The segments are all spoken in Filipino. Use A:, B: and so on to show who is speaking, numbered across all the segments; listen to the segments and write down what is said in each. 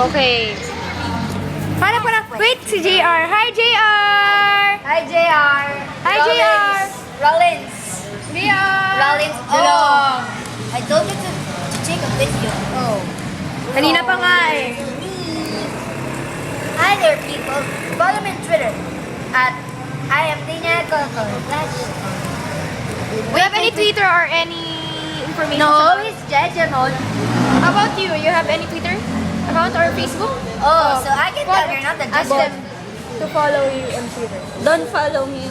A: Okay. Para. Wait, si JR. Hi, JR!
B: Hi, JR.
A: Hi, JR.
B: Rollins.
A: JR!
B: Rollins. Oh. I told you to take a video. Oh.
A: Kanina pa nga eh.
B: Hi there, people. Follow me on Twitter at I am Dina Coco.
A: Do you have any Twitter or any information?
B: No,
A: about-
B: it's Jejemon.
A: How about you? You have any Twitter account or Facebook?
B: Oh, so I can tell you're not the
A: Ask them to follow you on Twitter.
C: Don't follow me.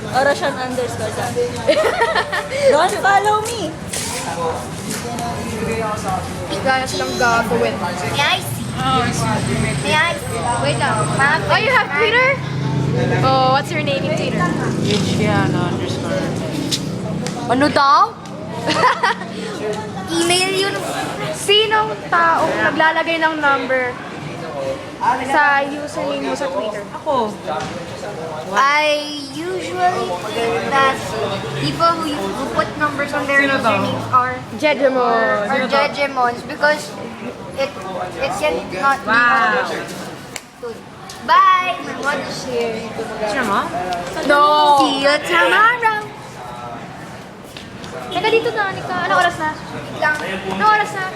C: Orashan_sabi. Don't follow me.
A: Gana silang gagawin.
B: May I see? May I see?
A: Wait lang. Oh, you have Twitter? Oh, what's your name in Twitter?
B: Ano daw? Email yun.
A: Sinong taong naglalagay ng number sa username mo sa Twitter?
C: Ako.
B: I usually think that people who put numbers on their usernames are
A: Jedemon.
B: Jejemons because it cannot be understood. Bye! My mother's here.
A: No!
B: See you tomorrow!
A: Teka dito na, Anika. Anong oras na?
B: Lang.
A: Anong oras na?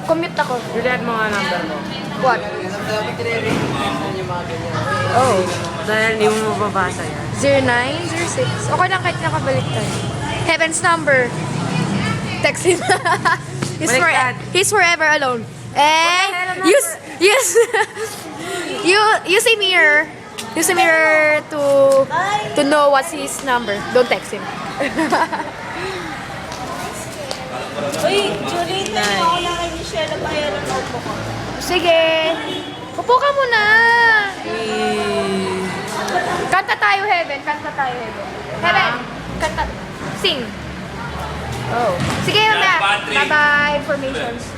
A: Commute ako.
D: Juliet mo nga number mo.
A: What?
D: Oh. Dahil hindi mo mababasa yan.
A: 0906. Okay lang kahit nakabalik tayo. Heaven's number. Text him.
D: Baliktad.
A: He's forever alone. And use use a mirror. Use a mirror to know what's his number. Don't text him.
C: Uy, Julie, ako lang kay Michelle bayaran ng upo ko.
A: Sige. Upo ka muna. Kanta tayo, Heaven. Kanta tayo, Heaven. Heaven, kanta. Sing. Oh. Sige, mamaya. Bye-bye. Informations.